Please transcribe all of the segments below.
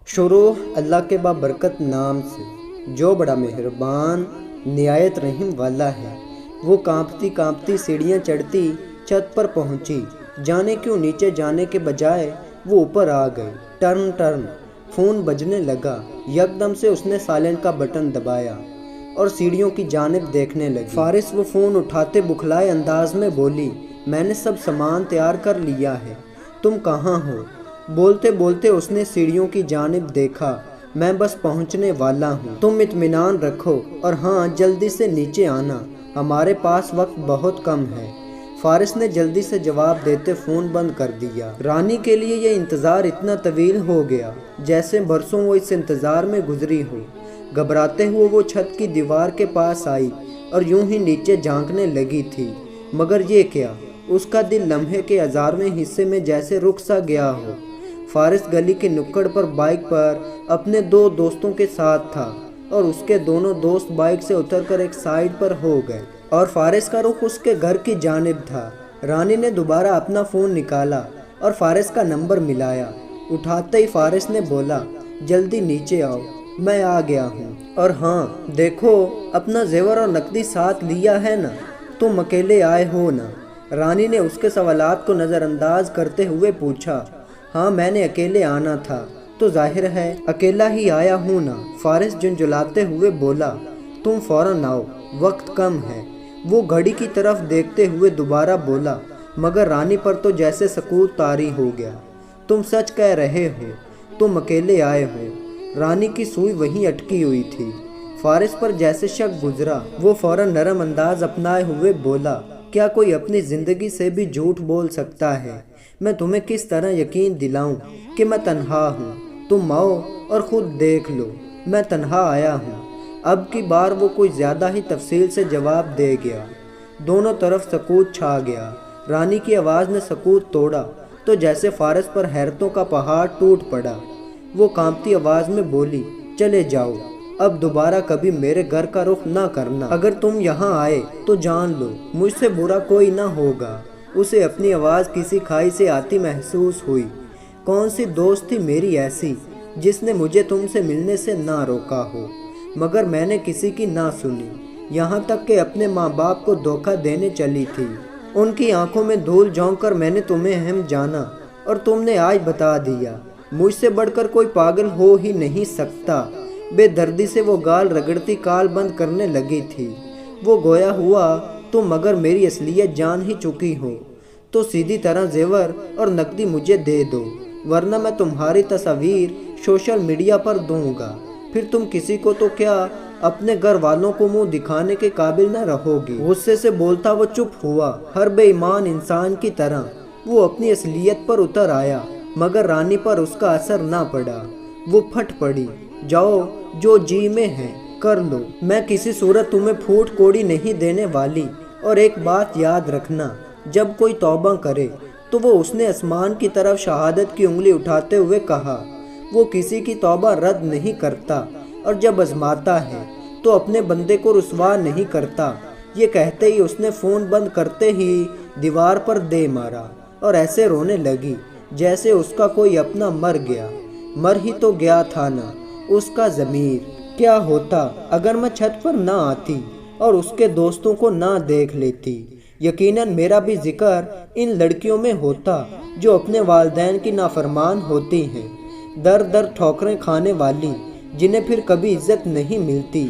شروع اللہ کے بابرکت نام سے جو بڑا مہربان نہایت رحم والا ہے۔ وہ کانپتی کانپتی سیڑھیاں چڑھتی چھت پر پہنچی، جانے کیوں نیچے جانے کے بجائے وہ اوپر آ گئی۔ ٹرن ٹرن فون بجنے لگا۔ یکدم سے اس نے سائلنٹ کا بٹن دبایا اور سیڑھیوں کی جانب دیکھنے لگی۔ فارس وہ فون اٹھاتے بکھلائے انداز میں بولی، میں نے سب سامان تیار کر لیا ہے، تم کہاں ہو؟ بولتے بولتے اس نے سیڑھیوں کی جانب دیکھا، میں بس پہنچنے والا ہوں، تم اطمینان رکھو اور ہاں جلدی سے نیچے آنا، ہمارے پاس وقت بہت کم ہے۔ فارس نے جلدی سے جواب دیتے فون بند کر دیا۔ رانی کے لیے یہ انتظار اتنا طویل ہو گیا جیسے برسوں وہ اس انتظار میں گزری ہو۔ گھبراتے ہوئے وہ چھت کی دیوار کے پاس آئی اور یوں ہی نیچے جھانکنے لگی تھی، مگر یہ کیا، اس کا دل لمحے کے ہزارویں حصے میں جیسے رک سا گیا ہو۔ فارس گلی کے نکڑ پر بائک پر اپنے دو دوستوں کے ساتھ تھا اور اس کے دونوں دوست بائک سے اتر کر ایک سائیڈ پر ہو گئے اور فارس کا رخ اس کے گھر کی جانب تھا۔ رانی نے دوبارہ اپنا فون نکالا اور فارس کا نمبر ملایا۔ اٹھاتے ہی فارس نے بولا، جلدی نیچے آؤ، میں آ گیا ہوں، اور ہاں دیکھو اپنا زیور اور نقدی ساتھ لیا ہے نا، تم اکیلے آئے ہو نا؟ رانی نے اس کے سوالات کو نظر انداز کرتے ہوئے پوچھا۔ ہاں میں نے اکیلے آنا تھا، تو ظاہر ہے اکیلا ہی آیا ہوں نا، فارس جھنجھلاتے ہوئے بولا۔ تم فوراً آؤ، وقت کم ہے۔ وہ گھڑی کی طرف دیکھتے ہوئے دوبارہ بولا، مگر رانی پر تو جیسے سکوت طاری ہو گیا۔ تم سچ کہہ رہے ہو، تم اکیلے آئے ہو؟ رانی کی سوئی وہیں اٹکی ہوئی تھی۔ فارس پر جیسے شک گزرا، وہ فوراً نرم انداز اپنائے ہوئے بولا، کیا کوئی اپنی زندگی سے بھی جھوٹ بول سکتا ہے؟ میں تمہیں کس طرح یقین دلاؤں کہ میں تنہا ہوں؟ تم آؤ اور خود دیکھ لو، میں تنہا آیا ہوں۔ اب کی بار وہ کوئی زیادہ ہی تفصیل سے جواب دے گیا۔ دونوں طرف سکوت چھا گیا۔ رانی کی آواز نے سکوت توڑا تو جیسے فارس پر حیرتوں کا پہاڑ ٹوٹ پڑا۔ وہ کانپتی آواز میں بولی، چلے جاؤ، اب دوبارہ کبھی میرے گھر کا رخ نہ کرنا۔ اگر تم یہاں آئے تو جان لو مجھ سے برا کوئی نہ ہوگا۔ اسے اپنی آواز کسی کھائی سے آتی محسوس ہوئی۔ کون سی دوست تھی میری ایسی جس نے مجھے تم سے ملنے سے نہ روکا ہو؟ مگر میں نے کسی کی نہ سنی، یہاں تک کہ اپنے ماں باپ کو دھوکہ دینے چلی تھی۔ ان کی آنکھوں میں دھول جھونک کر میں نے تمہیں اہم جانا اور تم نے آج بتا دیا۔ مجھ سے بڑھ کر کوئی پاگل ہو ہی نہیں سکتا۔ بے دردی سے وہ گال رگڑتی کال بند کرنے لگی تھی۔ وہ گویا ہوا، تم اگر میری اصلیت جان ہی چکی ہو تو سیدھی طرح زیور اور نقدی مجھے دے دو، ورنہ میں تمہاری تصاویر سوشل میڈیا پر دوں گا، پھر تم کسی کو تو کیا اپنے گھر والوں کو منہ دکھانے کے قابل نہ رہو گی۔ غصے سے بولتا وہ چپ ہوا۔ ہر بے ایمان انسان کی طرح وہ اپنی اصلیت پر اتر آیا، مگر رانی پر اس کا اثر نہ پڑا۔ وہ پھٹ پڑی، جاؤ جو جی میں ہے کر لو، میں کسی صورت تمہیں پھوٹ کوڑی نہیں دینے والی، اور ایک بات یاد رکھنا، جب کوئی توبہ کرے تو وہ اس نے آسمان کی طرف شہادت کی انگلی اٹھاتے ہوئے کہا، وہ کسی کی توبہ رد نہیں کرتا، اور جب آزماتا ہے تو اپنے بندے کو رسوا نہیں کرتا۔ یہ کہتے ہی اس نے فون بند کرتے ہی دیوار پر دے مارا اور ایسے رونے لگی جیسے اس کا کوئی اپنا مر گیا۔ مر ہی تو گیا تھا نا اس کا ضمیر۔ کیا ہوتا اگر میں چھت پر نہ آتی اور اس کے دوستوں کو نہ دیکھ لیتی؟ یقیناً میرا بھی ذکر ان لڑکیوں میں ہوتا جو اپنے والدین کی نافرمان ہوتی ہیں، در در ٹھوکریں کھانے والی، جنہیں پھر کبھی عزت نہیں ملتی،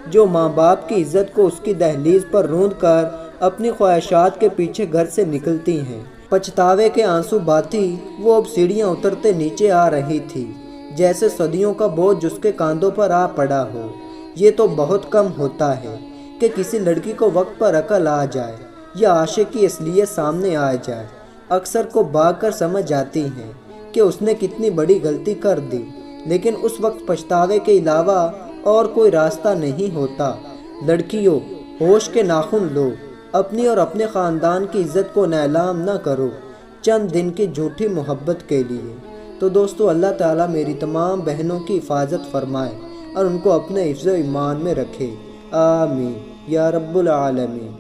جو ماں باپ کی عزت کو اس کی دہلیز پر روند کر اپنی خواہشات کے پیچھے گھر سے نکلتی ہیں۔ پچھتاوے کے آنسو بہاتی وہ اب سیڑھیاں اترتے نیچے آ رہی تھی، جیسے صدیوں کا بوجھ اس کے کاندھوں پر آ پڑا ہو۔ یہ تو بہت کم ہوتا ہے کہ کسی لڑکی کو وقت پر عقل آ جائے یا عاشق کی اصلیت سامنے آ جائے۔ اکثر کو بھاگ کر سمجھ جاتی ہیں کہ اس نے کتنی بڑی غلطی کر دی، لیکن اس وقت پچھتاوے کے علاوہ اور کوئی راستہ نہیں ہوتا۔ لڑکیوں، ہوش کے ناخن لو، اپنی اور اپنے خاندان کی عزت کو نیلام نہ کرو چند دن کی جھوٹی محبت کے لیے۔ تو دوستو، اللہ تعالیٰ میری تمام بہنوں کی حفاظت فرمائے اور ان کو اپنے حفظ و ایمان میں رکھے، آمین یا رب العالمین۔